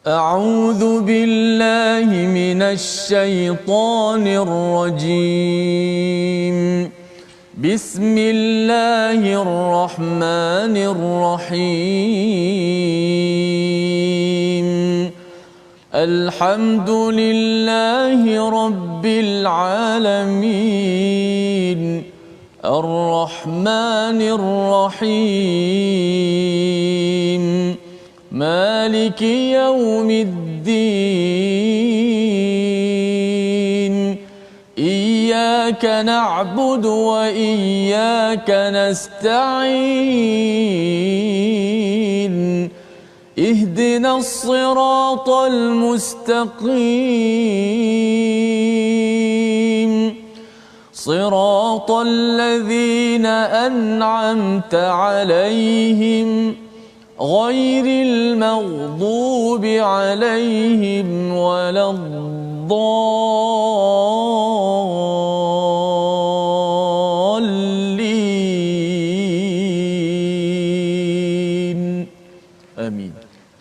أعوذ بالله من الشيطان الرجيم. بسم الله الرحمن الرحيم. الحمد لله رب العالمين الرحمن الرحيم مالك يوم الدين إياك نعبد وإياك نستعين اهدنا الصراط المستقيم صراط الذين أنعمت عليهم غير المغضوب عليهم ولا الضالين آمين.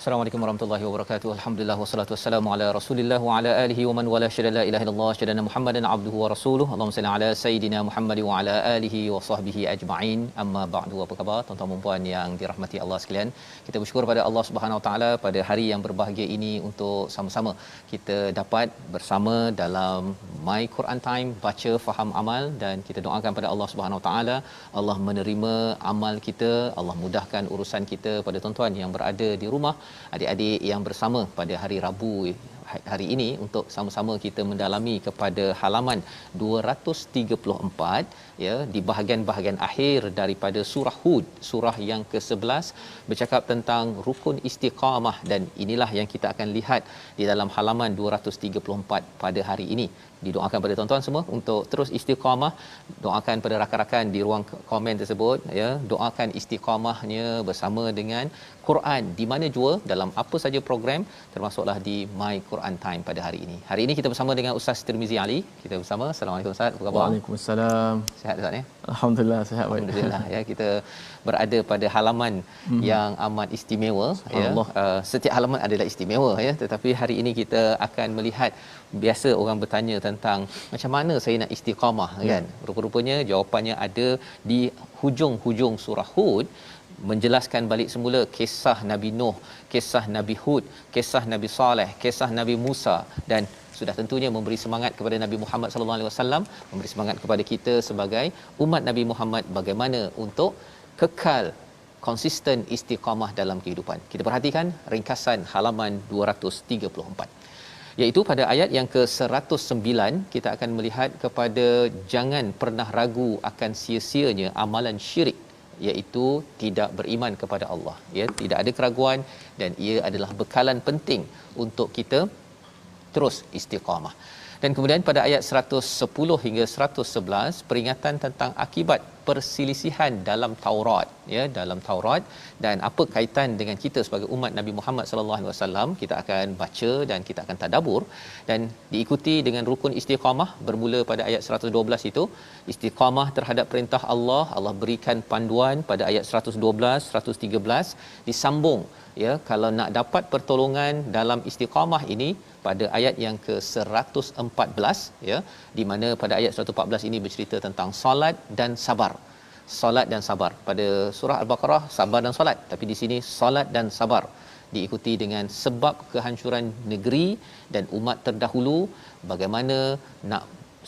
Assalamualaikum warahmatullahi wabarakatuh. Alhamdulillah wassalatu wassalamu ala Rasulillah wa ala alihi wa man wala syada la ilaha illallah syadana Muhammadan abduhu wa rasuluhu. Allahumma salli ala sayidina Muhammad wa ala alihi wa sahbihi ajma'in. Amma ba'du. Apa khabar tuan-tuan dan puan yang dirahmati Allah sekalian? Kita bersyukur pada Allah Subhanahu wa taala pada hari yang berbahagia ini untuk sama-sama kita dapat bersama dalam My Quran Time, baca faham amal, dan kita doakan pada Allah Subhanahu wa taala Allah menerima amal kita, Allah mudahkan urusan kita pada tuan-tuan yang berada di rumah, adik-adik yang bersama pada hari Rabu hari ini untuk sama-sama kita mendalami kepada halaman 234 ya, di bahagian-bahagian akhir daripada surah Hud, surah yang ke-11 bercakap tentang rukun istiqamah, dan inilah yang kita akan lihat di dalam halaman 234 pada hari ini. Didoakan pada tuan-tuan semua untuk terus istiqamah. Doakan pada rakan-rakan di ruang komen tersebut ya, doakan istiqamahnya bersama dengan Quran di mana jua, dalam apa saja program, termasuklah di My Quran Time pada hari ini. Hari ini kita bersama dengan Ustaz Tirmizi Ali. Kita bersama. Assalamualaikum Ustaz. Apa khabar? Waalaikumsalam. Sihat Ustaz ya? Alhamdulillah sihat baik. Alhamdulillah ya, kita berada pada halaman yang amat istimewa ya. Setiap halaman adalah istimewa ya, tetapi hari ini kita akan melihat, biasa orang bertanya tentang macam mana saya nak istiqamah kan. Rupa-rupanya jawapannya ada di hujung-hujung surah Hud, menjelaskan balik semula kisah Nabi Nuh, kisah Nabi Hud, kisah Nabi Saleh, kisah Nabi Musa, dan sudah tentunya memberi semangat kepada Nabi Muhammad sallallahu alaihi wasallam, memberi semangat kepada kita sebagai umat Nabi Muhammad bagaimana untuk kekal konsisten istiqamah dalam kehidupan. Kita perhatikan ringkasan halaman 234, iaitu pada ayat yang ke-109 kita akan melihat kepada jangan pernah ragu akan sia-sianya amalan syirik, iaitu tidak beriman kepada Allah ya, tidak ada keraguan, dan ia adalah bekalan penting untuk kita terus istiqamah. Dan kemudian pada ayat 110 hingga 111 peringatan tentang akibat perselisihan dalam Taurat ya, dalam Taurat, dan apa kaitan dengan kita sebagai umat Nabi Muhammad sallallahu alaihi wasallam. Kita akan baca dan kita akan tadabbur, dan diikuti dengan rukun istiqamah bermula pada ayat 112 itu, istiqamah terhadap perintah Allah. Allah berikan panduan pada ayat 112, 113, disambung ya, kalau nak dapat pertolongan dalam istiqamah ini pada ayat yang ke-114 ya, di mana pada ayat 114 ini bercerita tentang solat dan sabar. Solat dan sabar. Pada surah Al-Baqarah sabar dan solat, tapi di sini solat dan sabar diikuti dengan sebab kehancuran negeri dan umat terdahulu, bagaimana nak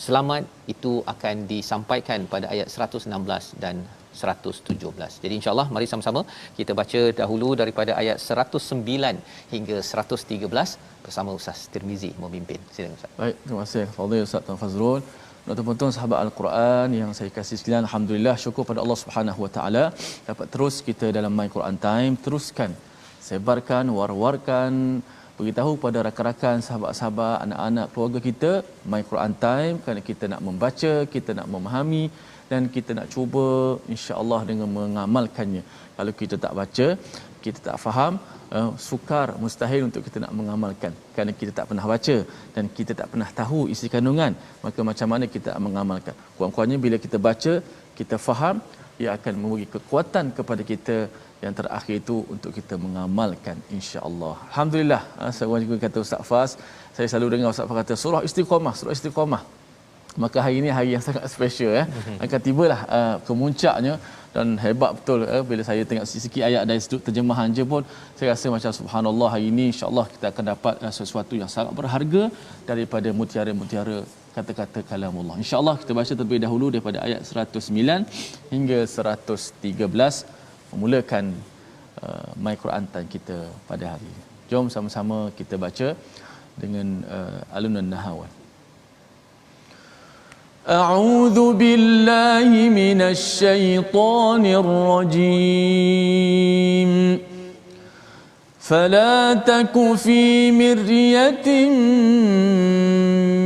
selamat itu akan disampaikan pada ayat 116 dan 117. Jadi insya-Allah mari sama-sama kita baca dahulu daripada ayat 109 hingga 113 bersama Ustaz Tirmizi memimpin. Silakan Ustaz. Baik, terima kasih Fadil Ustaz Tuan Fazrul. Tuan-tuan sahabat Al-Quran yang saya kasih sekalian, alhamdulillah, syukur pada Allah Subhanahu Wa Taala dapat terus kita dalam My Quran Time, teruskan sebarkan, war-warkan, beritahu pada rakan-rakan, sahabat-sahabat, anak-anak, keluarga kita My Quran Time, kerana kita nak membaca, kita nak memahami, dan kita nak cuba insya-Allah dengan mengamalkannya. Kalau kita tak baca, kita tak faham, sukar, mustahil untuk kita nak mengamalkan, kerana kita tak pernah baca dan kita tak pernah tahu isi kandungan. Maka macam mana kita mengamalkan? Kurang-kurangnya bila kita baca, kita faham, ia akan memberi kekuatan kepada kita yang terakhir itu untuk kita mengamalkan insya-Allah. Alhamdulillah. Seorang juga kata Ustaz Fas, saya selalu dengar Ustaz Fas kata surah Istiqamah. Maka hari ini hari yang sangat special akan tibalah kemuncaknya dan hebat betul bila saya tengok sikit ayat dari sudut terjemahan je pun saya rasa macam subhanallah, hari ini insya-Allah kita akan dapat sesuatu yang sangat berharga daripada mutiara-mutiara kata-kata kalamullah. Insya-Allah kita baca terlebih dahulu daripada ayat 109 hingga 113 memulakan My Quran Time kita pada hari ini. Jom sama-sama kita baca dengan alunan nahawal. A'udzu billahi minasy syaithanir rajim. Fala taku fi miryatin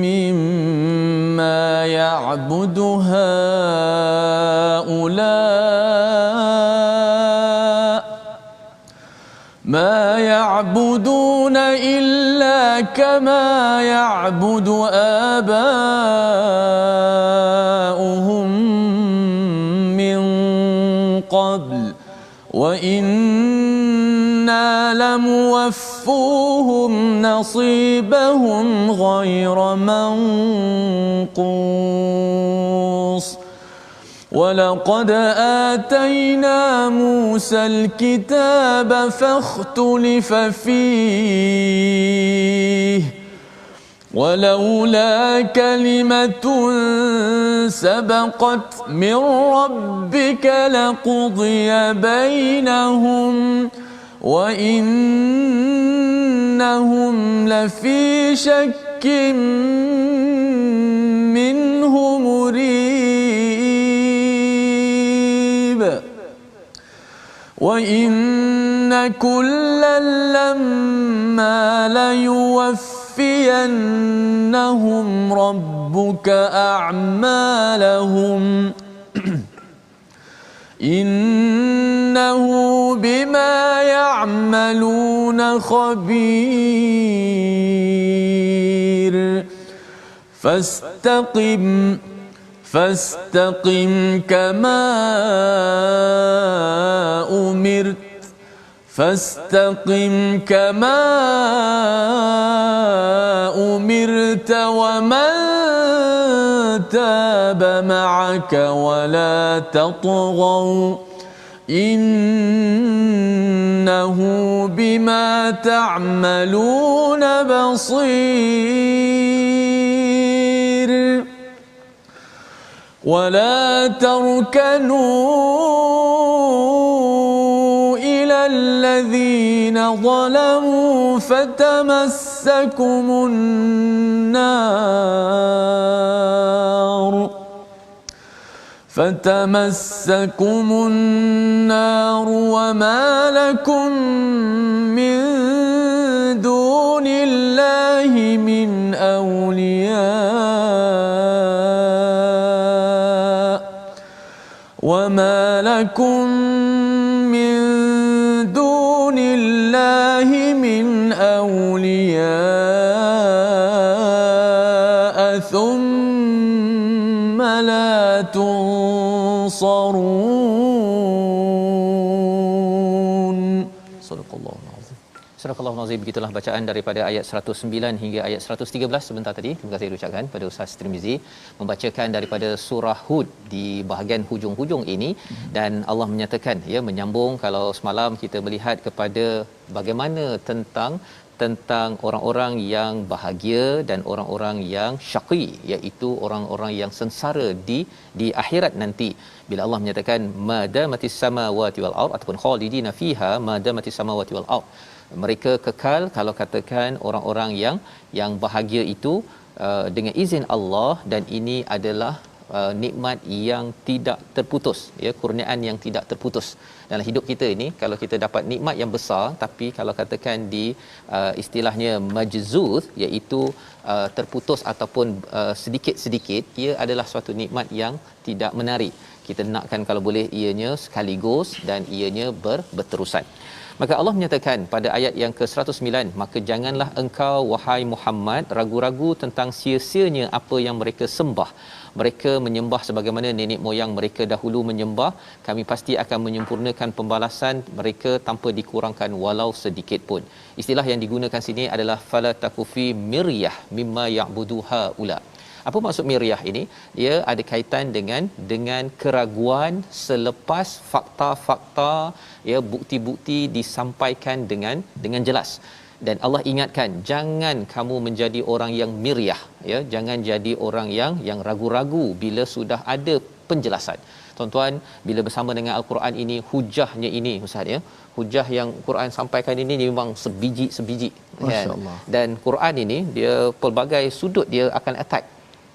mimma ya'budu haula ما يعبدون إلا كما يعبد آباؤهم من قبل وإنا لموفوهم نصيبهم غير منقوص ولقد آتينا موسى الكتاب فاختلف فيه ولولا كلمة سبقت من ربك لقضي بينهم وإنهم لفي شك منه مريب وإن كلا لما ليوفينهم ربك أعمالهم إنه بما يعملون خبير فاستقم كما أمرت ومن تاب معك ولا تطغوا إنه بما تعملون بصير ولا تركنوا إلى الذين ظلموا فتمسكم النار وما لكم من دون الله من أولياء وما لكم من دون الله من أولياء ثم لا تنصرون صدق الله العظيم. Surah Al-Nazim, begitulah bacaan daripada ayat 109 hingga ayat 113 sebentar tadi. Terima kasih ucapkan pada Ustaz Tirmizi membacakan daripada surah Hud di bahagian hujung-hujung ini dan Allah menyatakan ya, menyambung kalau semalam kita melihat kepada bagaimana tentang orang-orang yang bahagia dan orang-orang yang syaqi, iaitu orang-orang yang sengsara di akhirat nanti. Bila Allah menyatakan madamatis samawati wal ard ataupun khalidina fiha madamatis samawati wal ard, mereka kekal. Kalau katakan orang-orang yang bahagia itu dengan izin Allah, dan ini adalah nikmat yang tidak terputus, ya, kurniaan yang tidak terputus dalam hidup kita ini. Kalau kita dapat nikmat yang besar, tapi kalau katakan di istilahnya majzuz, iaitu terputus ataupun sedikit-sedikit, ia adalah suatu nikmat yang tidak menarik. Kita nakkan kalau boleh ianya sekaligus dan ianya berterusan. Maka Allah menyatakan pada ayat yang ke-109, maka janganlah engkau wahai Muhammad ragu-ragu tentang sia-sianya apa yang mereka sembah. Mereka menyembah sebagaimana nenek moyang mereka dahulu menyembah. Kami pasti akan menyempurnakan pembalasan mereka tanpa dikurangkan walau sedikit pun. Istilah yang digunakan sini adalah fala takufi miryah mimma ya'buduha ula. Apa maksud miryah ini? Ia ada kaitan dengan keraguan selepas fakta-fakta, ya, bukti-bukti disampaikan dengan jelas. Dan Allah ingatkan, jangan kamu menjadi orang yang miryah, ya, jangan jadi orang yang ragu-ragu bila sudah ada penjelasan. Tuan-tuan, bila bersama dengan al-Quran ini, hujahnya ini ustaz, ya, hujah yang Quran sampaikan ini memang sebiji-sebiji, kan? Dan Quran ini dia pelbagai sudut dia akan attack.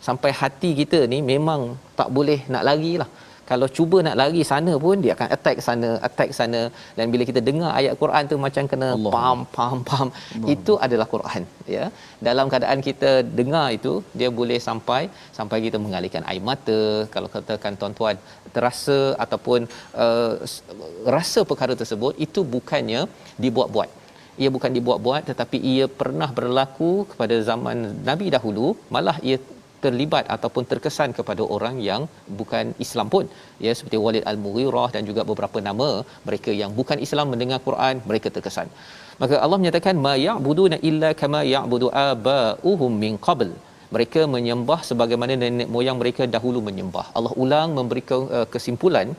Sampai hati kita ni memang tak boleh nak lari lah. Kalau cuba nak lari sana pun dia akan attack sana. Dan bila kita dengar ayat Quran tu macam kena pam. Itu adalah Quran, ya. Dalam keadaan kita dengar itu, dia boleh sampai kita mengalihkan air mata. Kalau katakan tuan-tuan terasa ataupun rasa perkara tersebut itu bukannya dibuat-buat. Ia bukan dibuat-buat, tetapi ia pernah berlaku kepada zaman Nabi dahulu, malah ia terlibat ataupun terkesan kepada orang yang bukan Islam pun, ya, seperti Walid Al-Mughirah dan juga beberapa nama mereka yang bukan Islam mendengar Quran, mereka terkesan. Maka Allah menyatakan ma ya'buduna illa kama ya'budu aba'uhum min qabl. Mereka menyembah sebagaimana nenek moyang mereka dahulu menyembah. Allah ulang memberi kesimpulan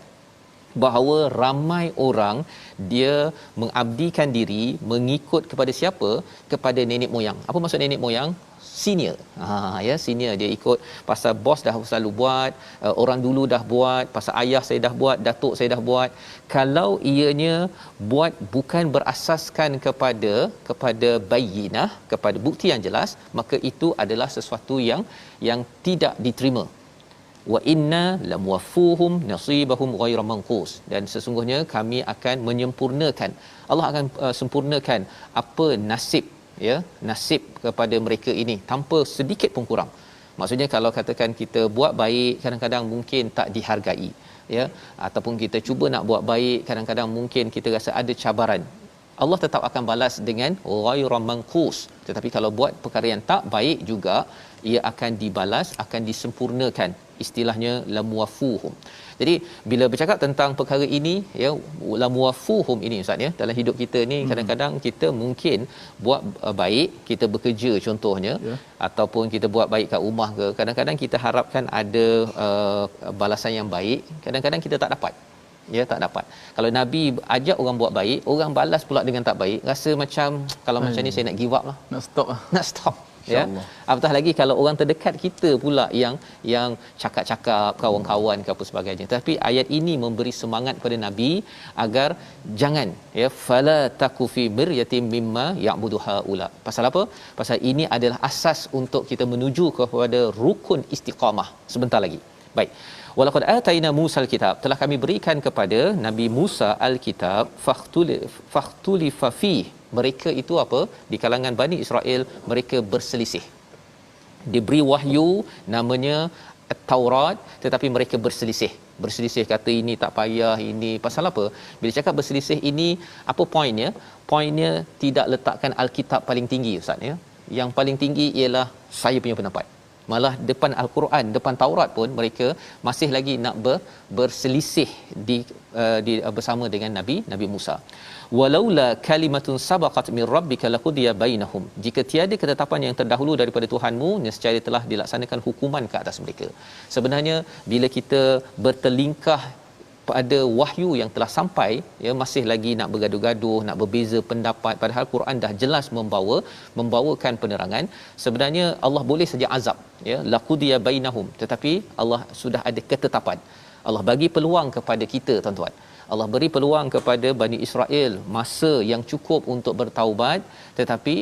bahawa ramai orang dia mengabdikan diri mengikut kepada siapa? Kepada nenek moyang. Apa maksud nenek moyang? Senior. Ya, senior. Dia ikut pasal bos dah selalu buat, orang dulu dah buat, pasal ayah saya dah buat, datuk saya dah buat. Kalau ianya buat bukan berasaskan kepada bayyinah, kepada bukti yang jelas, maka itu adalah sesuatu yang tidak diterima. Wa inna lamwafuhum nasibahum ghairu manqus. Dan sesungguhnya kami akan menyempurnakan, Allah akan sempurnakan apa nasib kepada mereka ini tanpa sedikit pun kurang. Maksudnya kalau katakan kita buat baik, kadang-kadang mungkin tak dihargai, ya, ataupun kita cuba nak buat baik, kadang-kadang mungkin kita rasa ada cabaran. Allah tetap akan balas dengan ghairu manqus. Tetapi kalau buat perkara yang tak baik juga, ia akan dibalas, akan disempurnakan. Istilahnya lamwafuhum. Jadi bila bercakap tentang perkara ini, ya, lamwafuhum ini ustaz, ya, dalam hidup kita ni kadang-kadang kita mungkin buat baik, kita bekerja contohnya, ataupun kita buat baik kat rumah ke, kadang-kadang kita harapkan ada balasan yang baik, kadang-kadang kita tak dapat. Ya, tak dapat. Kalau Nabi ajak orang buat baik, orang balas pula dengan tak baik, rasa macam kalau macam ni saya nak give up lah, nak stop, ya. Apatah lagi kalau orang terdekat kita pula yang cakap-cakap, kawan-kawan ke apa sebagainya. Tapi ayat ini memberi semangat kepada Nabi agar jangan, ya, fala takufi miryatin mimma ya'buduha ula. Pasal apa? Pasal ini adalah asas untuk kita menuju kepada rukun istiqamah sebentar lagi. Baik. Walaqad ataina Musa al-kitab, telah kami berikan kepada Nabi Musa al-kitab, fakhtulifa fi. Mereka itu apa? Di kalangan Bani Israel mereka berselisih. Diberi wahyu namanya Taurat, tetapi mereka berselisih kata ini tak payah, ini pasal apa? Bila cakap berselisih ini, apa poinnya? Poinnya tidak letakkan al-kitab paling tinggi ustaz, ya. Yang paling tinggi ialah saya punya pendapat. Malah depan al-Quran, depan Taurat pun mereka masih lagi nak berselisih di bersama dengan Nabi Musa. Walaula kalimatun sabaqat min rabbika laqudiya bainahum. Jika tiada ketetapan yang terdahulu daripada Tuhanmu, nescaya telah dilaksanakan hukuman ke atas mereka. Sebenarnya bila kita bertelingkah pada wahyu yang telah sampai, ya, masih lagi nak bergaduh-gaduh, nak berbeza pendapat, padahal Quran dah jelas membawakan penerangan. Sebenarnya Allah boleh saja azab, ya, laqudiya bainahum, tetapi Allah sudah ada ketetapan. Allah bagi peluang kepada kita, tuan-tuan. Allah beri peluang kepada Bani Israel masa yang cukup untuk bertaubat, tetapi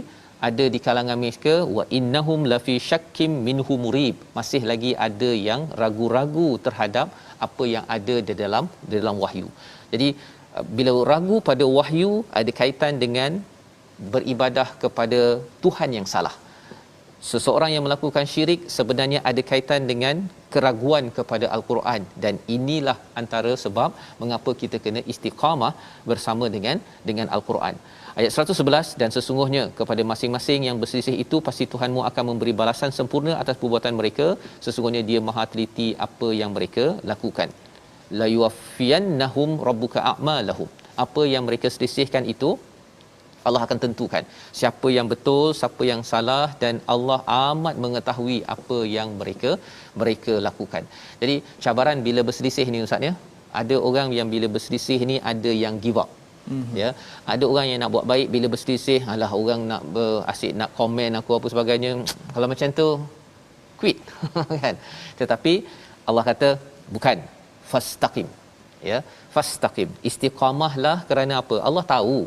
ada di kalangan mereka wa innahum lafi syakkim minhu murib, masih lagi ada yang ragu-ragu terhadap apa yang ada di dalam wahyu. Jadi bila ragu pada wahyu ada kaitan dengan beribadah kepada Tuhan yang salah. seseorang yang melakukan syirik sebenarnya ada kaitan dengan keraguan kepada al-Quran, dan inilah antara sebab mengapa kita kena istiqamah bersama dengan al-Quran. Ayat 111, dan sesungguhnya kepada masing-masing yang berselisih itu pasti Tuhanmu akan memberi balasan sempurna atas perbuatan mereka, sesungguhnya Dia Maha teliti apa yang mereka lakukan. La yuwaffiyannahum rabbuka a'malahum. Apa yang mereka selisihkan itu Allah akan tentukan siapa yang betul, siapa yang salah, dan Allah amat mengetahui apa yang mereka lakukan. Jadi cabaran bila berselisih ni ustaz ya, ada orang yang bila berselisih ni ada yang give up. Ya, ada orang yang nak buat baik, bila berselisih alah orang nak asyik nak komen aku apa sebagainya, kalau macam tu quit kan. Tetapi Allah kata bukan, fastaqim. Ya, fastaqim, istiqamahlah. Kerana apa? Allah tahu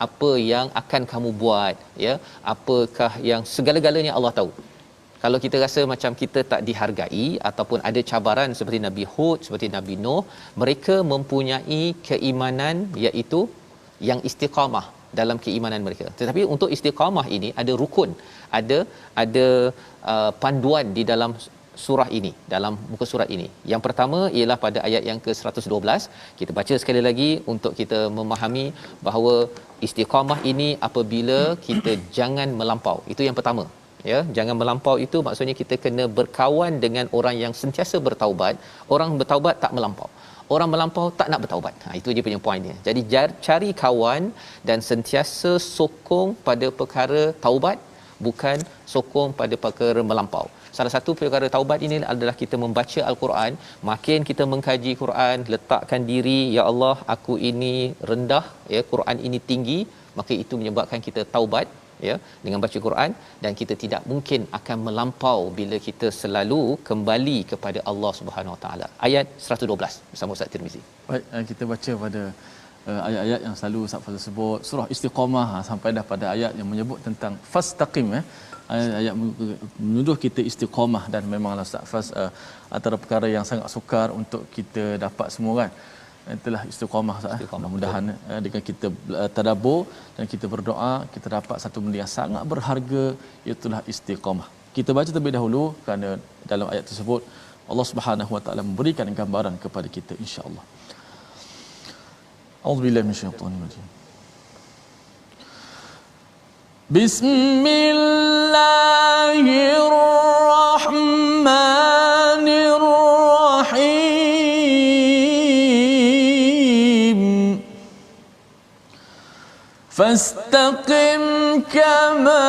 apa yang akan kamu buat, ya, apakah yang segala-galanya Allah tahu. Kalau kita rasa macam kita tak dihargai ataupun ada cabaran seperti Nabi Hud, seperti Nabi Nuh, mereka mempunyai keimanan iaitu yang istiqamah dalam keimanan mereka. Tetapi untuk istiqamah ini ada rukun, ada panduan di dalam surah ini, dalam muka surat ini. Yang pertama ialah pada ayat yang ke-112. Kita baca sekali lagi untuk kita memahami bahawa istiqamah ini apabila kita jangan melampau. Itu yang pertama. Ya, jangan melampau itu maksudnya kita kena berkawan dengan orang yang sentiasa bertaubat. Orang bertaubat tak melampau. Orang melampau tak nak bertaubat. Itu dia punya point dia. Jadi cari kawan dan sentiasa sokong pada perkara taubat, bukan sokong pada perkara melampau. Salah satu perkara taubat ini adalah kita membaca al-Quran. Makin kita mengkaji Quran, letakkan diri, ya Allah, aku ini rendah, ya, Quran ini tinggi, maka itu menyebabkan kita taubat, ya, dengan baca Quran, dan kita tidak mungkin akan melampau bila kita selalu kembali kepada Allah Subhanahu Wa Taala. Ayat 112 bersama Ustaz Tirmizi. Baik, kita baca pada ayat-ayat yang selalu Ustaz Fazil sebut, surah Istiqamah, sampai dah pada ayat yang menyebut tentang fastaqim, ayat menuduh kita istiqamah. Dan memanglah Ustaz Faz, antara perkara yang sangat sukar untuk kita dapat semua kan, itulah istiqamah. Mudah-mudahan dengan kita tadabbur dan kita berdoa, kita dapat satu benda yang sangat berharga, itulah istiqamah. Kita baca terlebih dahulu kerana dalam ayat tersebut Allah Subhanahu Wa Taala memberikan gambaran kepada kita, insya-Allah. A'udzubillahi minasyaitanir rajim. Bismillahirrahmanirrahim. Fastaqim kama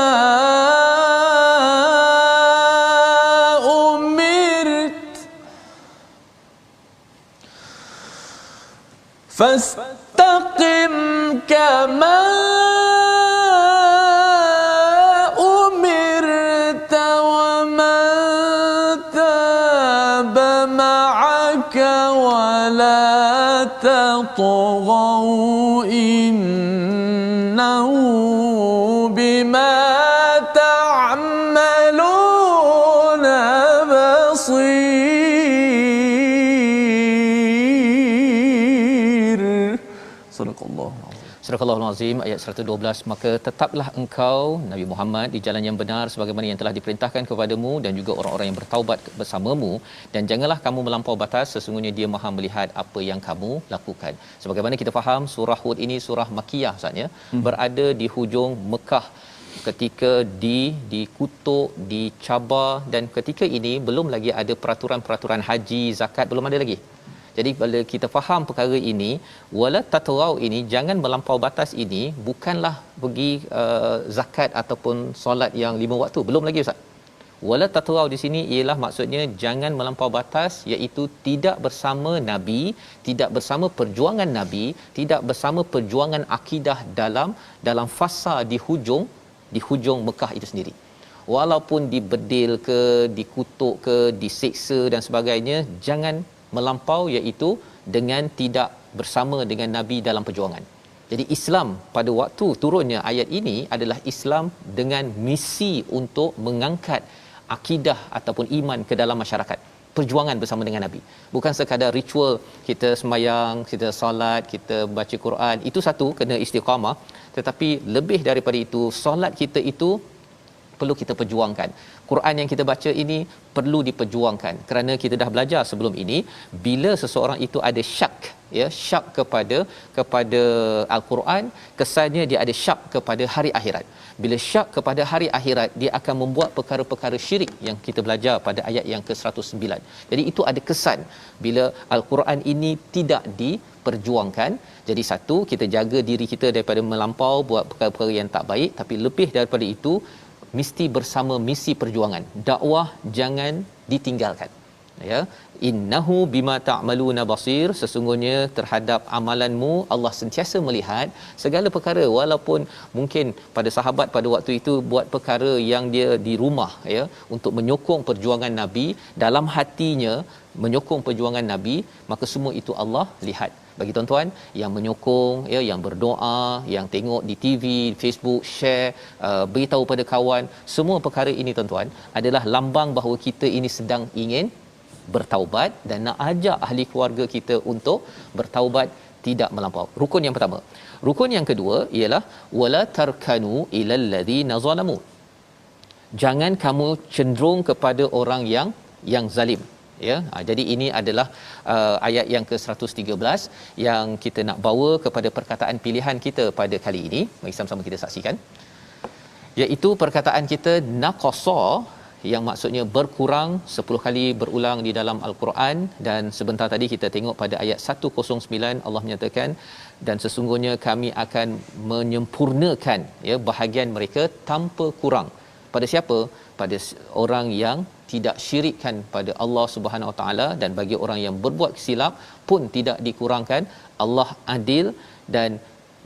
umirt. Fastaqim kama طغوا إنه بما تعملون بصير. صدق الله. Surah Al-Azim ayat 112. Maka tetaplah engkau Nabi Muhammad di jalan yang benar sebagaimana yang telah diperintahkan kepadamu dan juga orang-orang yang bertaubat bersamamu, dan janganlah kamu melampau batas, sesungguhnya Dia Maha melihat apa yang kamu lakukan. Sebagaimana kita faham, surah Hud ini surah Makkiyah sahaja, berada di hujung Mekah ketika dikutuk, dicabar, dan ketika ini belum lagi ada peraturan-peraturan haji, zakat, belum ada lagi. Jadi bila kita faham perkara ini, wala tatrau ini, jangan melampau batas ini, bukanlah pergi zakat ataupun solat yang 5 waktu, belum lagi ustaz. Wala tatrau di sini ialah maksudnya jangan melampau batas, iaitu tidak bersama Nabi, tidak bersama perjuangan Nabi, tidak bersama perjuangan akidah dalam fasa di hujung Mekah itu sendiri. Walaupun dibedil ke, dikutuk ke, diseksa dan sebagainya, jangan melampau, iaitu dengan tidak bersama dengan Nabi dalam perjuangan. Jadi Islam pada waktu turunnya ayat ini adalah Islam dengan misi untuk mengangkat akidah ataupun iman ke dalam masyarakat. Perjuangan bersama dengan Nabi. Bukan sekadar ritual kita sembahyang, kita solat, kita baca Quran, itu satu, kena istiqamah. Tetapi lebih daripada itu, solat kita itu perlu kita perjuangkan. Quran yang kita baca ini perlu diperjuangkan, kerana kita dah belajar sebelum ini, bila seseorang itu ada syak, ya, syak kepada al-Quran, kesannya dia ada syak kepada hari akhirat. Bila syak kepada hari akhirat, dia akan membuat perkara-perkara syirik yang kita belajar pada ayat yang ke-109. Jadi itu ada kesan bila al-Quran ini tidak diperjuangkan. Jadi satu, kita jaga diri kita daripada melampau buat perkara-perkara yang tak baik, tapi lebih daripada itu mesti bersama misi perjuangan. Dakwah jangan ditinggalkan. Ya, innahu bima ta'maluna basir, sesungguhnya terhadap amalanmu Allah sentiasa melihat segala perkara. Walaupun mungkin pada sahabat pada waktu itu buat perkara yang dia di rumah, ya, untuk menyokong perjuangan Nabi, dalam hatinya menyokong perjuangan Nabi, maka semua itu Allah lihat. Bagi tuan-tuan yang menyokong, ya, yang berdoa, yang tengok di TV, Facebook, share, beritahu pada kawan, semua perkara ini tuan-tuan adalah lambang bahawa kita ini sedang ingin bertaubat dan nak ajak ahli keluarga kita untuk bertaubat, tidak melampau. Rukun yang pertama. Rukun yang kedua ialah wala tarkanu ilal ladzina zalamu. Jangan kamu cenderung kepada orang yang zalim, ya. Jadi ini adalah ayat yang ke-113 yang kita nak bawa kepada perkataan pilihan kita pada kali ini. Mari sama-sama kita saksikan, iaitu perkataan kita naqasa, yang maksudnya berkurang, 10 kali berulang di dalam al-Quran. Dan sebentar tadi kita tengok pada ayat 109 Allah menyatakan, dan sesungguhnya kami akan menyempurnakan, ya, bahagian mereka tanpa kurang. Pada siapa? Pada orang yang tidak syirikkan pada Allah Subhanahu Wa Taala, dan bagi orang yang berbuat silap pun tidak dikurangkan. Allah adil, dan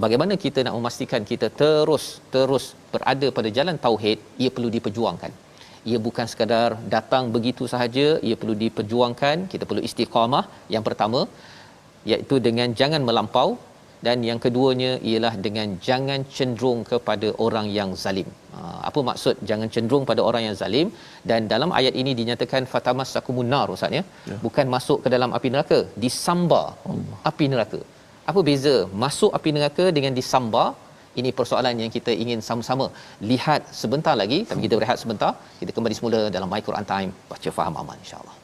bagaimana kita nak memastikan kita terus berada pada jalan tauhid? Ia perlu diperjuangkan. Ia bukan sekadar datang begitu sahaja, ia perlu diperjuangkan. Kita perlu istiqamah. Yang pertama iaitu dengan jangan melampau, dan yang keduanya ialah dengan jangan cenderung kepada orang yang zalim. Apa maksud jangan cenderung pada orang yang zalim? Dan dalam ayat ini dinyatakan fatamassakumun nar, ustaz, ya. Bukan masuk ke dalam api neraka, disambar api neraka. Apa beza masuk api neraka dengan disambar? Ini persoalan yang kita ingin sama-sama lihat sebentar lagi, tapi kita berehat sebentar. Kita kembali semula dalam My Quran Time, baca faham amal, insya-Allah.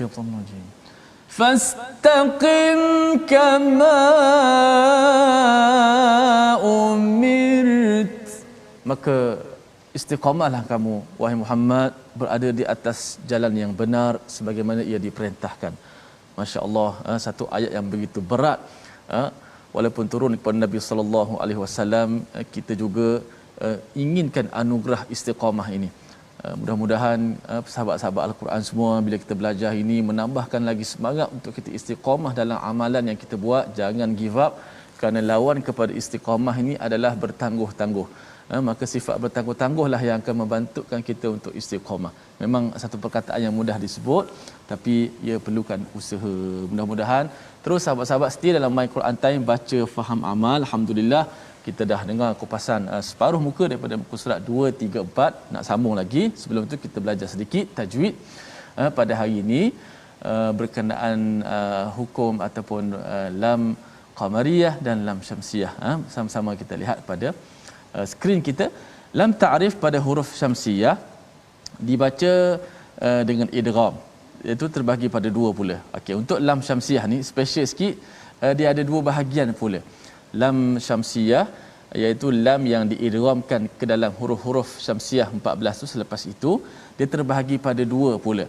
Minasyaitonirrajim. Fastaqim kama umirt. Maka istiqamahlah kamu, wahai Muhammad, berada di atas jalan yang benar sebagaimana ia diperintahkan. Masya-Allah, satu ayat yang begitu berat, walaupun turun kepada Nabi sallallahu alaihi wasallam, kita juga inginkan anugerah istiqamah ini. Mudah-mudahan sahabat-sahabat Al-Quran semua, bila kita belajar ini, menambahkan lagi semangat untuk kita istiqamah dalam amalan yang kita buat. Jangan give up, kerana lawan kepada istiqamah ini adalah bertangguh-tangguh. Maka sifat bertangguh-tangguhlah yang akan membantukan kita untuk istiqamah. Memang satu perkataan yang mudah disebut, tapi ia perlukan usaha. Mudah-mudahan terus sahabat-sahabat setia dalam My Quran Time, baca faham amal. Alhamdulillah, kita dah dengar kupasan separuh muka daripada muka surat 2, 3, 4. Nak sambung lagi. Sebelum itu kita belajar sedikit tajwid pada hari ini berkenaan hukum ataupun lam qamariyah dan lam syamsiyah. Sama-sama kita lihat pada skrin kita. Lam ta'rif pada huruf syamsiyah dibaca dengan idgham, iaitu terbahagi pada dua pula. Okey, untuk lam syamsiyah ni special sikit, dia ada dua bahagian pula. Lam syamsiyah iaitu lam yang diidghamkan ke dalam huruf-huruf syamsiyah 14 tu, selepas itu dia terbahagi pada dua pula.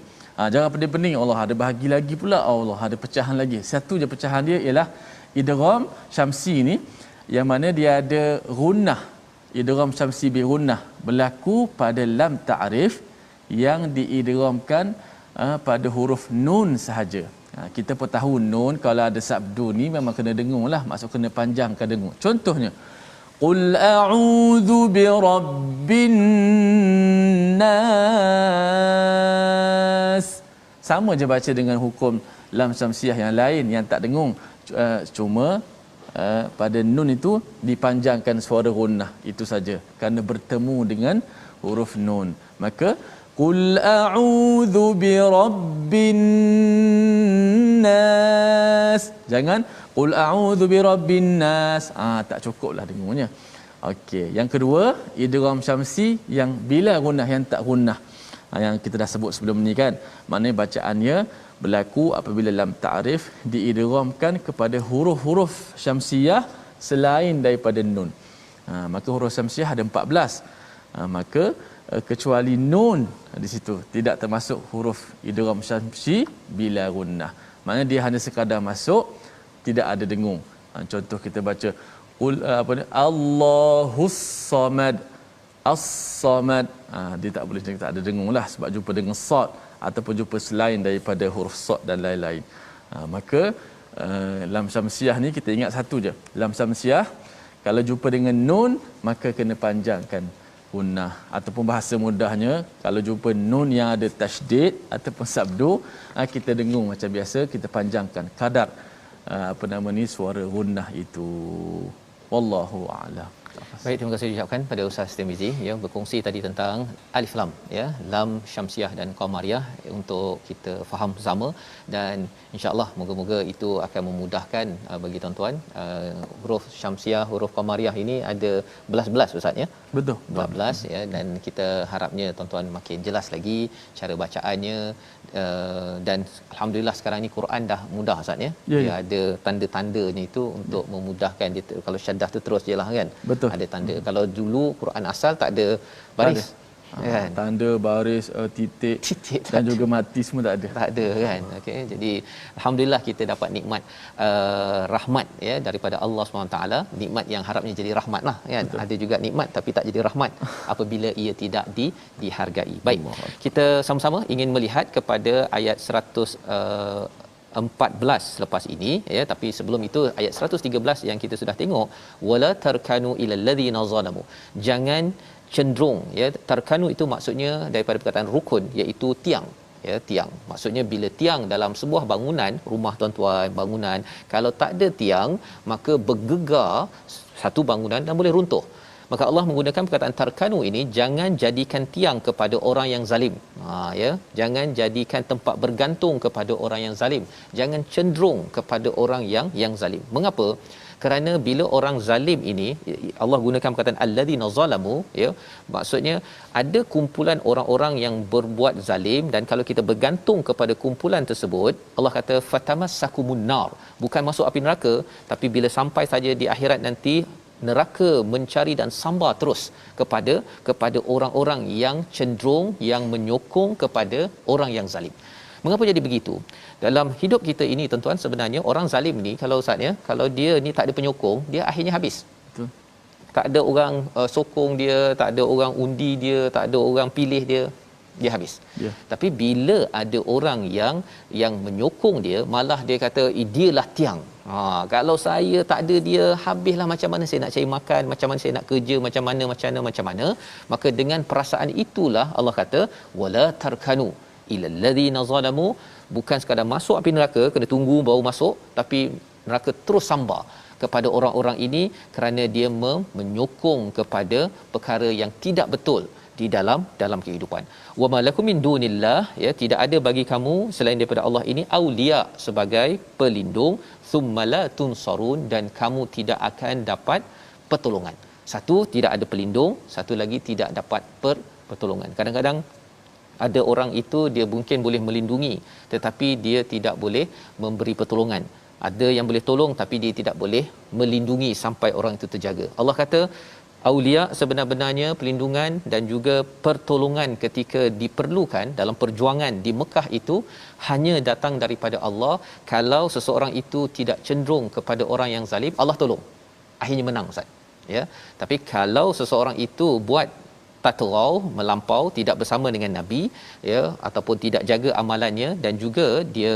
Jangan pening-pening, Allah ada bahagi lagi pula, Allah ada pecahan lagi. Satu je pecahan dia ialah idgham syamsi ni yang mana dia ada gunnah. Idgham syamsi bi gunnah berlaku pada lam ta'rif yang diidghamkan pada huruf nun sahaja. Kita pun tahu nun kalau ada sabdu ni memang kena dengung lah, maksud kena panjangkan dengung. Contohnya qul a'udzu birabbin nas, sama je baca dengan hukum lam syamsiah yang lain yang tak dengung, cuma pada nun itu dipanjangkan suara gunnah itu saja kerana bertemu dengan huruf nun. Maka qul a'udzu birabbin nas, jangan qul a'udzu birabbin nas, tak cukuplah dengungnya. Okey, yang kedua idgham syamsi yang bila gunnah yang tak gunnah, yang kita dah sebut sebelum ni kan, maknanya bacaannya berlaku apabila lam ta'rif diidghamkan kepada huruf-huruf syamsiah selain daripada nun. Maka huruf syamsiah ada 14. Maka kecuali nun di situ tidak termasuk huruf idgham syamsi bila gunnah. Maknanya dia hanya sekadar masuk, tidak ada dengung. Contoh kita baca Allahus samad, as-samad, dia tak boleh, tak ada dengung lah sebab jumpa dengan sad ataupun jumpa selain daripada huruf sad dan lain-lain. Maka lam syamsiah ni kita ingat satu je, lam syamsiah kalau jumpa dengan nun maka kena panjangkan gunnah, ataupun bahasa mudahnya kalau jumpa nun yang ada tasydid ataupun sabdu, kita dengung macam biasa, kita panjangkan kadar suara gunnah itu. Wallahu a'lam. Baik, terima kasih diucapkan pada Ustaz Tirmizi yang berkongsi tadi tentang alif lam, ya, lam syamsiah dan qamariyah untuk kita faham bersama, dan insya-Allah moga-moga itu akan memudahkan bagi tuan-tuan. Huruf syamsiah, huruf qamariyah ini ada belas-belas Ustaz, ya. Betul. 12 ya, dan kita harapnya tuan-tuan makin jelas lagi cara bacaannya, dan alhamdulillah sekarang ni Quran dah mudah Ustaz, ya. Dia ada tanda-tandanya itu untuk memudahkan dia. Kalau syaddah tu terus jelah kan. Betul. Ada tanda. Kalau dulu Quran asal tak ada baris. Kan? Tanda, baris, titik dan juga mati semua tak ada kan. Okey, jadi alhamdulillah kita dapat nikmat rahmat, ya, daripada Allah SWT. Nikmat yang harapnya jadi rahmat lah kan. Betul. Ada juga nikmat tapi tak jadi rahmat apabila ia tidak dihargai. Baik, kita sama-sama ingin melihat kepada ayat 14 selepas ini, ya, tapi sebelum itu ayat 113 yang kita sudah tengok, wala tarkanu ilal ladzina zalamu, jangan cenderung, ya. Tarkanu itu maksudnya daripada perkataan rukun, iaitu tiang, ya, tiang. Maksudnya bila tiang dalam sebuah bangunan, rumah tuan-tuan, bangunan, kalau tak ada tiang maka bergegar satu bangunan dan boleh runtuh. Maka Allah menggunakan perkataan tarkanu ini, jangan jadikan tiang kepada orang yang zalim. Ya, jangan jadikan tempat bergantung kepada orang yang zalim. Jangan cenderung kepada orang yang zalim. Mengapa? Kerana bila orang zalim ini, Allah gunakan perkataan alladzina zalamu, ya, maksudnya ada kumpulan orang-orang yang berbuat zalim, dan kalau kita bergantung kepada kumpulan tersebut, Allah kata fatamassakumun nar, bukan masuk api neraka, tapi bila sampai saja di akhirat nanti, neraka mencari dan sambar terus kepada orang-orang yang cenderung, yang menyokong kepada orang yang zalim. Mengapa jadi begitu? Dalam hidup kita ini tuan-tuan, sebenarnya orang zalim ni, kalau Ustaz, ya, kalau dia ni tak ada penyokong, dia akhirnya habis. Betul. Tak ada orang sokong dia, tak ada orang undi dia, tak ada orang pilih dia, dia habis. Yeah. Tapi bila ada orang yang menyokong dia, malah dia kata dialah tiang. Kalau saya tak ada dia, habislah, macam mana saya nak cari makan, macam mana saya nak kerja, macam mana. Maka dengan perasaan itulah Allah kata wala tarkanu ilal ladzina zalamu, bukan sekadar masuk api neraka, kena tunggu baru masuk, tapi neraka terus sambar kepada orang-orang ini kerana dia menyokong kepada perkara yang tidak betul di dalam kehidupan. Wa malakum min dunillah, ya, tidak ada bagi kamu selain daripada Allah ini aulia, sebagai pelindung, thumma la tunsarun, dan kamu tidak akan dapat pertolongan. Satu, tidak ada pelindung, satu lagi tidak dapat pertolongan. Kadang-kadang ada orang itu dia mungkin boleh melindungi tetapi dia tidak boleh memberi pertolongan. Ada yang boleh tolong tapi dia tidak boleh melindungi sampai orang itu terjaga. Allah kata Aulia sebenar-benarnya perlindungan dan juga pertolongan ketika diperlukan dalam perjuangan di Mekah itu hanya datang daripada Allah. Kalau seseorang itu tidak cenderung kepada orang yang zalim, Allah tolong, akhirnya menang, Ustaz. Ya, tapi kalau seseorang itu buat tatrau, melampau, tidak bersama dengan Nabi, ya, ataupun tidak jaga amalannya dan juga dia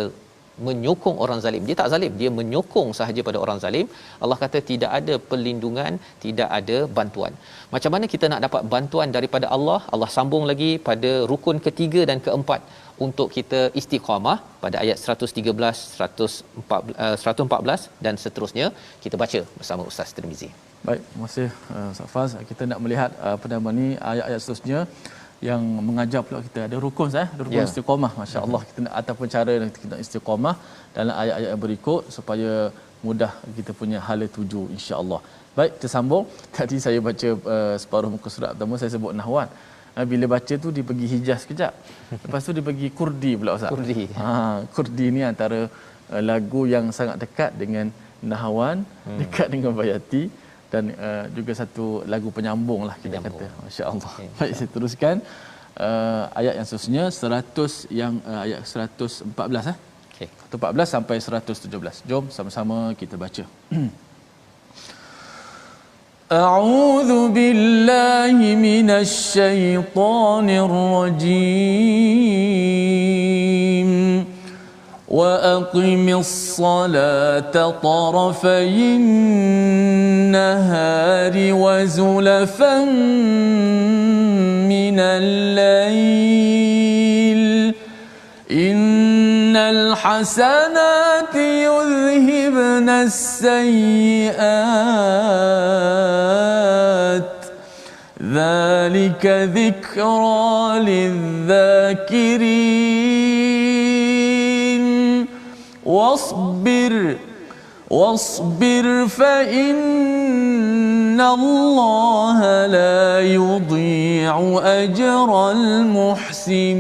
menyokong orang zalim, dia tak zalim, dia menyokong sahaja pada orang zalim, Allah kata tidak ada perlindungan, tidak ada bantuan. Macam mana kita nak dapat bantuan daripada Allah? Allah sambung lagi pada rukun ketiga dan keempat untuk kita istiqamah pada ayat 113, 114 dan seterusnya. Kita baca bersama Ustaz Tirmizi. Baik, terima kasih Ustaz Faz. Kita nak melihat apa nama ni ayat-ayat seterusnya yang mengajar pula kita ada rukun rukun istiqamah, masya-Allah. Kita nak ataupun cara kita nak istiqamah dalam ayat-ayat yang berikut supaya mudah kita punya hala tuju, insya-Allah. Baik, kita sambung. Tadi saya baca separuh muka surat pertama, saya sebut nahwan. Bila baca tu dia pergi Hijaz sekejap, lepas tu dia pergi Kurdi pula, Ustaz. Kurdi. Kurdi ni antara lagu yang sangat dekat dengan nahwan, dekat dengan bayati, dan juga satu lagu penyambung lah kita kata, masya-Allah. Baik, saya teruskan ayat yang seterusnya 100 yang ayat 114 okey, 114 sampai 117. Jom sama-sama kita baca. A'udzu billahi minasy syaithanir rajim. وأقم الصلاة طرفي النهار وزلفا من الليل إن الحسنات يذهبن السيئات ذلك ذكرى للذاكرين واصبر فإن الله لا يضيع أجر المحسنين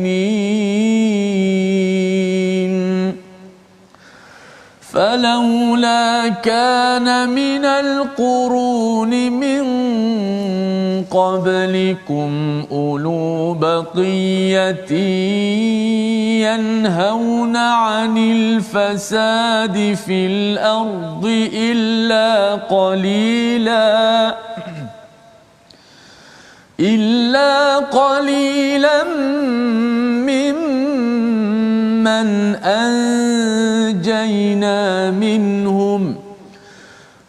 فلولا كان من القرون من قبلكم أولو بقية ينهون عن الفساد في الأرض إلا قليلا ممن أنجينا منهم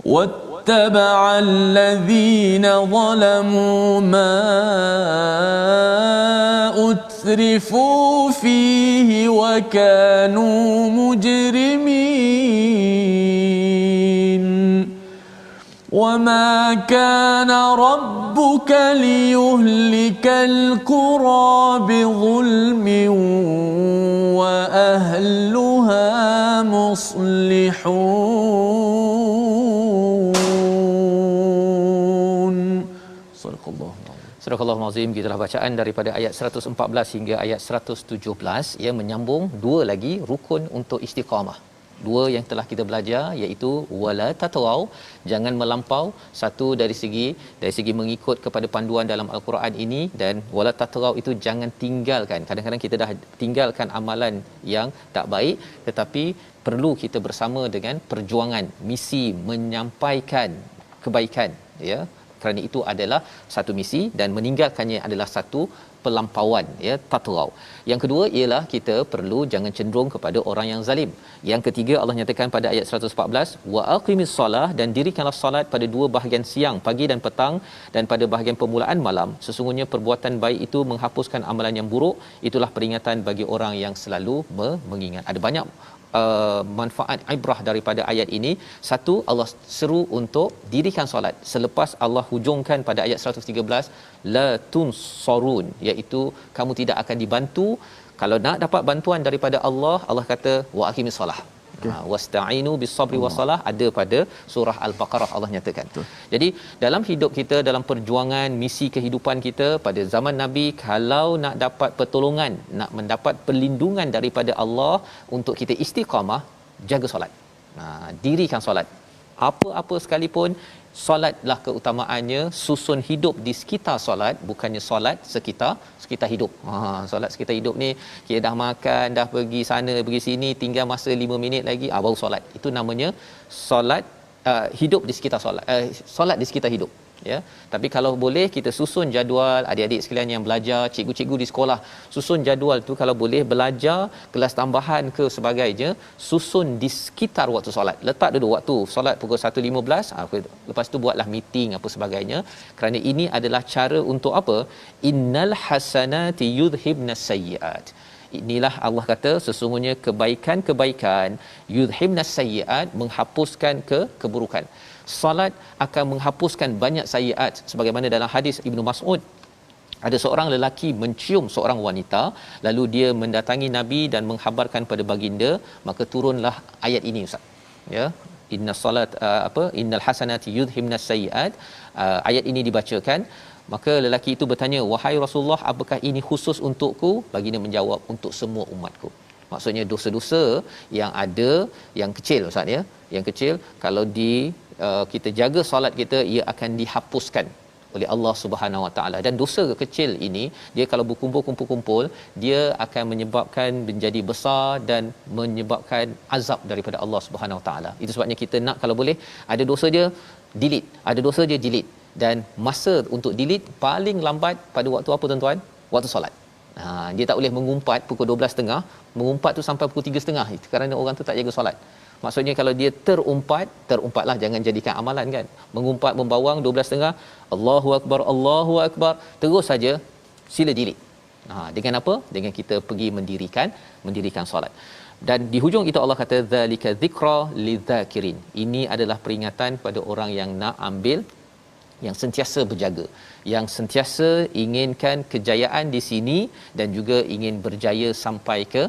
واتبع الذين ظلموا ما أترفوا فيه وكانوا مجرمين وما كان ربك ليهلك القرى بظلم وأهلها مصلحون. صدق الله. Surah Al-Azim, gitulah bacaan daripada ayat 114 hingga ayat 117 yang menyambung dua lagi rukun untuk istiqamah. Dua yang telah kita belajar iaitu wala tatrau, jangan melampau, satu dari segi mengikut kepada panduan dalam al-Quran ini, dan wala tatrau itu jangan tinggalkan. Kadang-kadang kita dah tinggalkan amalan yang tak baik, tetapi perlu kita bersama dengan perjuangan misi menyampaikan kebaikan, ya. Kerana itu adalah satu misi dan meninggalkannya adalah satu pelampauan, ya, tatrau. Yang kedua ialah kita perlu jangan cenderung kepada orang yang zalim. Yang ketiga Allah nyatakan pada ayat 114, wa aqimis solah, dan dirikanlah solat pada dua bahagian siang, pagi dan petang, dan pada bahagian permulaan malam. Sesungguhnya perbuatan baik itu menghapuskan amalan yang buruk. Itulah peringatan bagi orang yang selalu mengingat. Ada banyak manfaat ibrah daripada ayat ini. Satu, Allah seru untuk dirikan solat. Selepas Allah hujungkan pada ayat 113, la tunsarun, iaitu kamu tidak akan dibantu. Kalau nak dapat bantuan daripada Allah, Allah kata wa aqimis solah. Wasta'inu bis-sabri was-salah, ada pada surah Al-Baqarah Allah nyatakan. Betul. Jadi dalam hidup kita, dalam perjuangan misi kehidupan kita pada zaman Nabi, kalau nak dapat pertolongan, nak mendapat perlindungan daripada Allah untuk kita istiqamah, jaga solat. Dirikan solat. Apa-apa sekalipun solatlah keutamaannya, susun hidup di sekitar solat, bukannya solat sekitar hidup. Solat sekitar hidup ni kita dah makan, dah pergi sana pergi sini, tinggal masa 5 minit lagi baru solat. Itu namanya solat hidup di sekitar solat, solat di sekitar hidup, ya. Tapi kalau boleh kita susun jadual, adik-adik sekalian yang belajar, cikgu-cikgu di sekolah, susun jadual tu kalau boleh belajar kelas tambahan ke sebagainya, susun di sekitar waktu solat. Letak dulu waktu solat pukul 1.15, lepas tu buatlah meeting apa sebagainya, kerana ini adalah cara untuk apa? Innal hasanati yudhibnas sayyiat. Inilah Allah kata sesungguhnya kebaikan-kebaikan yudhibnas sayyiat, menghapuskan keburukan. Salat akan menghapuskan banyak sayyiat, sebagaimana dalam hadis Ibnu Mas'ud, ada seorang lelaki mencium seorang wanita, lalu dia mendatangi Nabi dan mengkhabarkan pada baginda, maka turunlah ayat ini, ustaz, ya, inna salat innal hasanati yudhibnas sayyiat. Ayat ini dibacakan, maka lelaki itu bertanya, wahai Rasulullah, apakah ini khusus untukku? Baginda menjawab, untuk semua umatku. Maksudnya dosa-dosa yang ada, yang kecil, ustaz, ya, yang kecil, kalau kita jaga solat kita, ia akan dihapuskan oleh Allah Subhanahu Wa Taala. Dan dosa kecil ini, dia kalau berkumpul-kumpul, dia akan menyebabkan menjadi besar dan menyebabkan azab daripada Allah Subhanahu Wa Taala. Itu sebabnya kita nak, kalau boleh, ada dosa dia delete, ada dosa dia delete. Dan masa untuk delete paling lambat pada waktu apa, tuan-tuan? Waktu solat. Dia tak boleh mengumpat pukul 12.30, mengumpat tu sampai pukul 3.30, itu kerana orang tu tak jaga solat. Maksudnya kalau dia terumpatlah, jangan jadikan amalan kan. Mengumpat membawang 12.30, Allahu akbar, terus saja, sila delete. Dengan apa? Dengan kita pergi mendirikan solat. Dan di hujung itu Allah kata zalika dzikra lidzakirin. Ini adalah peringatan pada orang yang nak ambil, yang sentiasa berjaga, yang sentiasa inginkan kejayaan di sini dan juga ingin berjaya sampai ke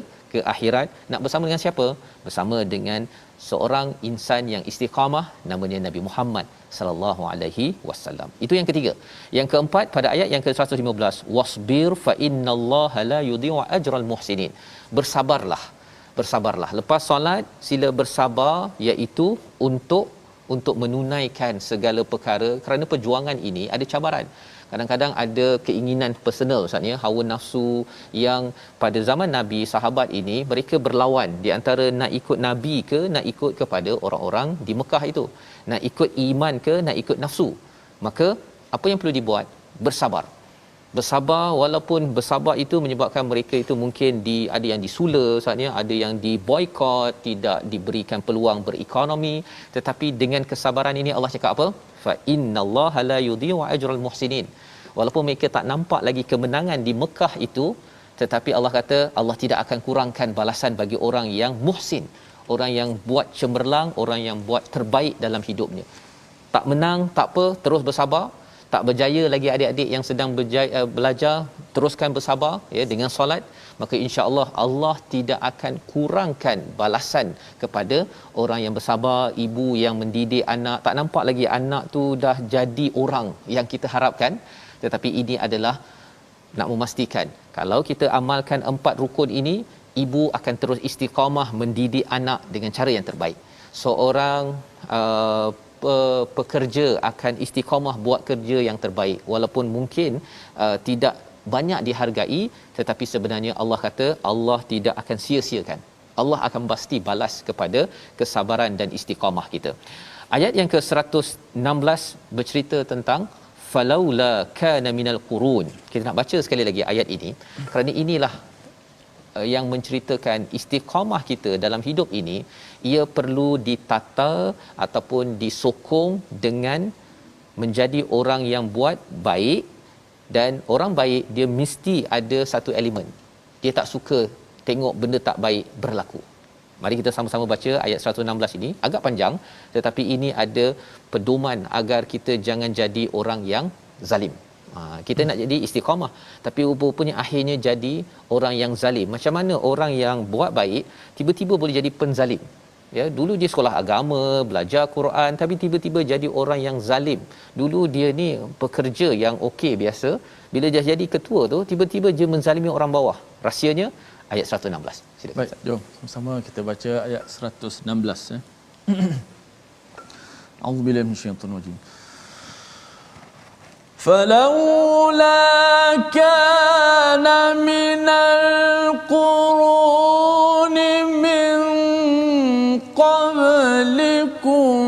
akhirat. Nak bersama dengan siapa? Bersama dengan seorang insan yang istiqamah, namanya Nabi Muhammad sallallahu alaihi wasallam. Itu yang ketiga. Yang keempat, pada ayat yang ke-115, wasbir fa innallaha la yudhi'u ajral muhsinin. Bersabarlah. Lepas solat sila bersabar, iaitu untuk menunaikan segala perkara, kerana perjuangan ini ada cabaran. Kadang-kadang ada keinginan personal, ustaz, ya, hawa nafsu yang pada zaman Nabi, sahabat ini mereka berlawan di antara nak ikut Nabi ke nak ikut kepada orang-orang di Mekah itu, nak ikut iman ke nak ikut nafsu. Maka apa yang perlu dibuat? Bersabar, walaupun bersabar itu menyebabkan mereka itu mungkin ada yang disula, saatnya ada yang diboikot, tidak diberikan peluang berekonomi, tetapi dengan kesabaran ini Allah cakap apa? Fa innallaha la yudhi'u ajral muhsinin. Walaupun mereka tak nampak lagi kemenangan di Mekah itu, tetapi Allah kata Allah tidak akan kurangkan balasan bagi orang yang muhsin, orang yang buat cemerlang, orang yang buat terbaik dalam hidupnya. Tak menang tak apa, terus bersabar. Tak berjaya lagi adik-adik yang sedang belajar, teruskan bersabar, ya, dengan solat, maka insya-Allah Allah tidak akan kurangkan balasan kepada orang yang bersabar. Ibu yang mendidik anak, tak nampak lagi anak tu dah jadi orang yang kita harapkan, tetapi ini adalah nak memastikan kalau kita amalkan 4 rukun ini, ibu akan terus istiqamah mendidik anak dengan cara yang terbaik. Seorang pekerja akan istiqamah buat kerja yang terbaik, walaupun mungkin tidak banyak dihargai, tetapi sebenarnya Allah kata Allah tidak akan sia-siakan. Allah akan pasti balas kepada kesabaran dan istiqamah kita. Ayat yang ke-116 bercerita tentang falaula kana minal qurun. Kita nak baca sekali lagi ayat ini, kerana inilah yang menceritakan istiqamah kita dalam hidup ini. Ia perlu ditata ataupun disokong dengan menjadi orang yang buat baik, dan orang baik dia mesti ada satu elemen, dia tak suka tengok benda tak baik berlaku. Mari kita sama-sama baca ayat 116 ini, agak panjang, tetapi ini ada pedoman agar kita jangan jadi orang yang zalim. Kita nak jadi istiqamah, tapi rupanya akhirnya jadi orang yang zalim. Macam mana orang yang buat baik tiba-tiba boleh jadi penzalim? Ya, dulu dia sekolah agama, belajar Quran, tapi tiba-tiba jadi orang yang zalim. Dulu dia ni pekerja yang okey biasa, bila dia jadi ketua tu tiba-tiba dia menzalimi orang bawah. Rahsianya ayat 116. Silakan. Baik, jom sama-sama kita baca ayat 116, ya. A'udzubillahi minasyaitonir rajim. فلولا كان من القرون من قبلكم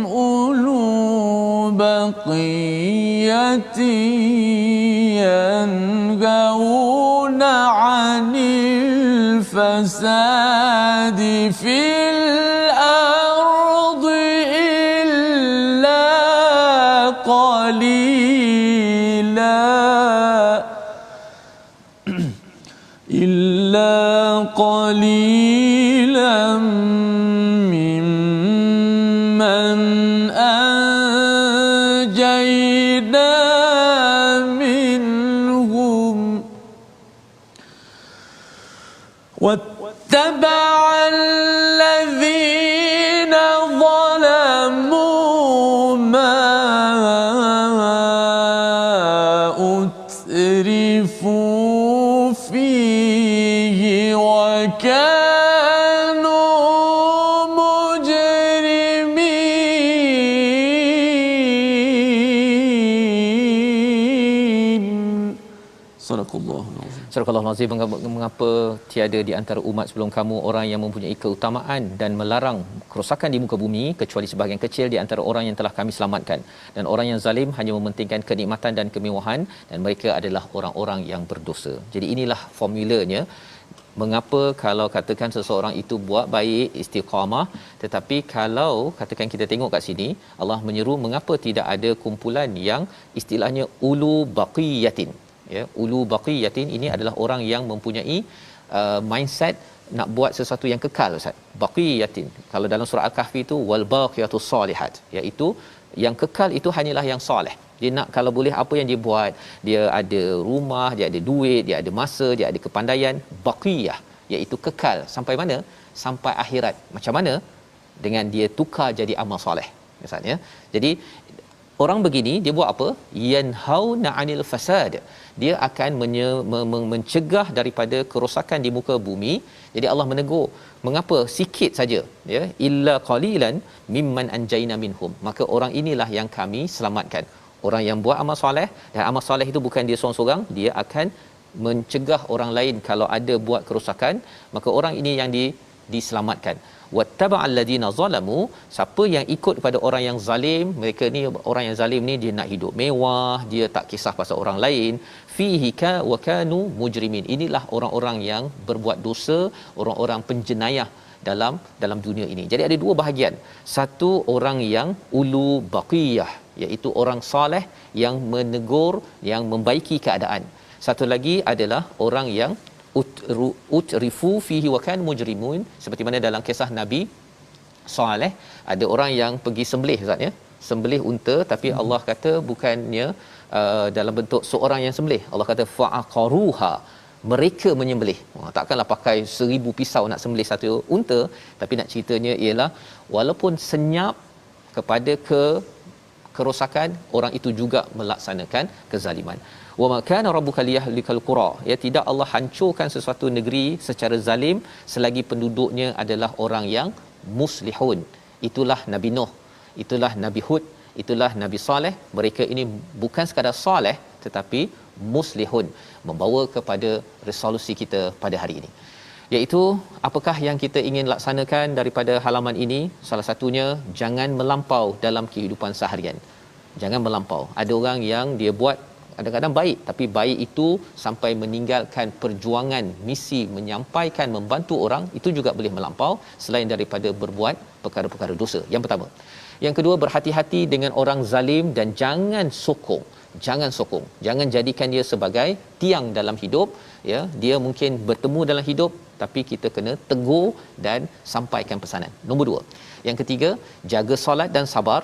أولو بقية ينهون عن الفساد في الأرض إلا قليلا ممن أنجينا منهم واتبع الذين ظلموا ما أترفوا فيه وكانوا مجرمين. صدق الله العظيم. Surah Al-Nazim, mengapa tiada di antara umat sebelum kamu orang yang mempunyai keutamaan dan melarang kerosakan di muka bumi kecuali sebahagian kecil di antara orang yang telah kami selamatkan, dan orang yang zalim hanya mementingkan kenikmatan dan kemewahan, dan mereka adalah orang-orang yang berdosa. Jadi inilah formulanya mengapa kalau katakan seseorang itu buat baik, istiqamah, tetapi kalau katakan kita tengok kat sini Allah menyeru mengapa tidak ada kumpulan yang istilahnya ulu baqiyatin. Ya, ulu baqiyatin ini adalah orang yang mempunyai mindset nak buat sesuatu yang kekal, Ustaz. Baqiyatin, kalau dalam surah Al-Kahfi itu wal baqiyatus solihat, iaitu yang kekal itu hanyalah yang soleh. Dia nak kalau boleh apa yang dia buat, dia ada rumah, dia ada duit, dia ada masa, dia ada kepandaian, baqiyah iaitu kekal sampai mana? Sampai akhirat. Macam mana? Dengan dia tukar jadi amal soleh, misalnya. Jadi orang begini dia buat apa? Yanhauna 'anil fasad. Dia akan mencegah daripada kerosakan di muka bumi. Jadi Allah menegur, mengapa sikit saja, ya, illa qalilan mimman anjayna minhum. Maka orang inilah yang kami selamatkan. Orang yang buat amal soleh, dan amal soleh itu bukan dia seorang-seorang, dia akan mencegah orang lain kalau ada buat kerosakan, maka orang ini yang diselamatkan. Wattaba'al ladina zalamu, siapa yang ikut kepada orang yang zalim, mereka ni orang yang zalim ni dia nak hidup mewah, dia tak kisah pasal orang lain, fihi ka wa kanu mujrimin. Inilah orang-orang yang berbuat dosa, orang-orang penjenayah dalam dunia ini. Jadi ada dua bahagian. Satu orang yang ulu baqiyah, iaitu orang soleh yang menegur, yang membaiki keadaan. Satu lagi adalah orang yang utrifu fihi wa kan mujrimun, seperti mana dalam kisah Nabi Saleh, ada orang yang pergi sembelih, Ustaz, ya, sembelih unta, tapi Allah kata bukannya dalam bentuk seorang yang sembelih. Allah kata fa'aqaruha, mereka menyembelih. Takkanlah pakai 1000 pisau nak sembelih satu unta, tapi nak ceritanya ialah walaupun senyap kepada kerosakan, orang itu juga melaksanakan kezaliman. Wa ma kana rabbuka liyahlikal qura, ya, tidak Allah hancurkan sesuatu negeri secara zalim selagi penduduknya adalah orang yang muslihun. Itulah Nabi Nuh, itulah Nabi Hud, itulah Nabi Saleh. Mereka ini bukan sekadar soleh tetapi muslihun, membawa kepada resolusi kita pada hari ini, iaitu apakah yang kita ingin laksanakan daripada halaman ini. Salah satunya, jangan melampau dalam kehidupan seharian. Jangan melampau. Ada orang yang dia buat kadang-kadang baik, tapi baik itu sampai meninggalkan perjuangan misi menyampaikan, membantu orang, itu juga boleh melampau selain daripada berbuat perkara-perkara dosa. Yang pertama. Yang kedua, berhati-hati dengan orang zalim dan jangan sokong. Jangan jadikan dia sebagai tiang dalam hidup, ya. Dia mungkin bertemu dalam hidup, tapi kita kena tegur dan sampaikan pesanan. Nombor 2. Yang ketiga, jaga solat dan sabar,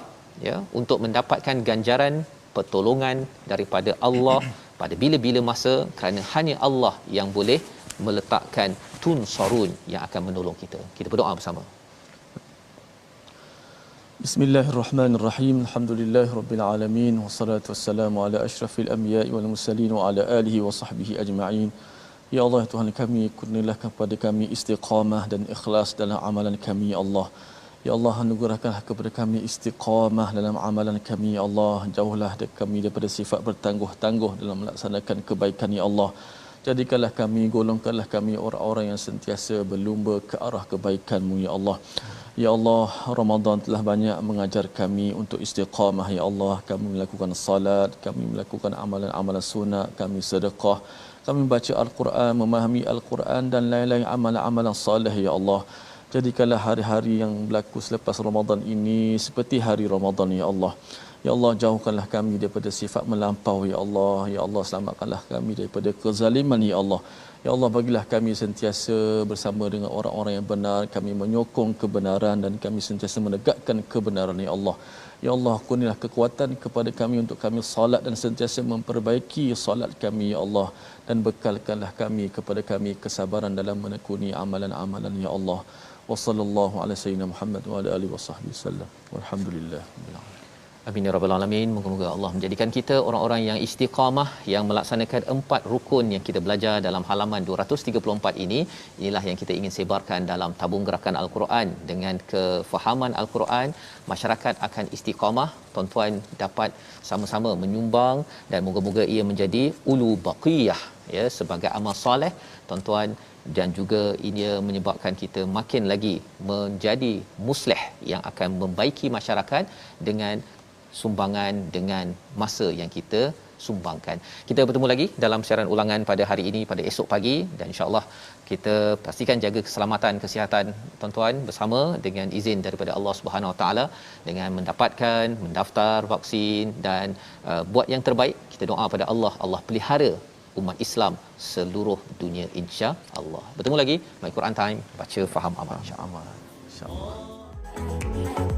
ya, untuk mendapatkan ganjaran pertolongan daripada Allah pada bila-bila masa, kerana hanya Allah yang boleh meletakkan tunsarun, yang akan menolong kita. Kita berdoa bersama. Bismillahirrahmanirrahim. Alhamdulillahirabbil alamin, wassalatu wassalamu ala asyrafil anbiya'i wal mursalin wa ala alihi wa sahbihi ajma'in. Ya Allah, Tuhan kami, kurnialah kepada kami istiqamah dan ikhlas dalam amalan kami, ya Allah. Ya Allah, anugerahkanlah kepada kami istiqamah dalam amalan kami. Ya Allah, jauhlah kami daripada sifat bertangguh-tangguh dalam melaksanakan kebaikan. Ya Allah, jadikanlah kami, golongkanlah kami orang-orang yang sentiasa berlumba ke arah kebaikan-Mu. Ya Allah, ya Allah, Ramadan telah banyak mengajar kami untuk istiqamah. Ya Allah, kami melakukan salat, kami melakukan amalan-amalan sunat, kami sedekah, kami baca Al-Quran, memahami Al-Quran dan lain-lain amalan-amalan salih. Ya Allah, jadikanlah hari-hari yang berlaku selepas Ramadan ini seperti hari Ramadan. Ya Allah, ya Allah, jauhkanlah kami daripada sifat melampau. Ya Allah, ya Allah, selamatkanlah kami daripada kezaliman. Ya Allah, ya Allah, bagilah kami sentiasa bersama dengan orang-orang yang benar, kami menyokong kebenaran dan kami sentiasa menegakkan kebenaran. Ya Allah, ya Allah, kurnialah kekuatan kepada kami untuk kami salat dan sentiasa memperbaiki salat kami. Ya Allah, dan bekalkanlah kami kepada kami kesabaran dalam menekuni amalan-amalan. Ya Allah, wa sallallahu ala sayyidina Muhammad wa ala alihi wasahbihi wasallam. Walhamdulillah. Amin ya rabbal alamin. Moga-moga Allah menjadikan kita orang-orang yang istiqamah, yang melaksanakan 4 rukun yang kita belajar dalam halaman 234 ini. Inilah yang kita ingin sebarkan dalam tabung gerakan Al-Quran. Dengan kefahaman Al-Quran, masyarakat akan istiqamah. Tuan-tuan dapat sama-sama menyumbang dan moga-moga ia menjadi ulu baqiyah, ya, sebagai amal soleh tuan-tuan, dan juga ia menyebabkan kita makin lagi menjadi muslih yang akan membaiki masyarakat dengan sumbangan, dengan masa yang kita sumbangkan. Kita bertemu lagi dalam siaran ulangan pada hari ini, pada esok pagi, dan insya-Allah kita pastikan jaga keselamatan, kesihatan tuan-tuan bersama dengan izin daripada Allah Subhanahu Wa Taala, dengan mendaftar vaksin dan buat yang terbaik. Kita doa pada Allah, Allah pelihara umat Islam seluruh dunia, insya-Allah. Bertemu lagi My Quran Time, baca faham amal, insya-Allah. Insya-Allah.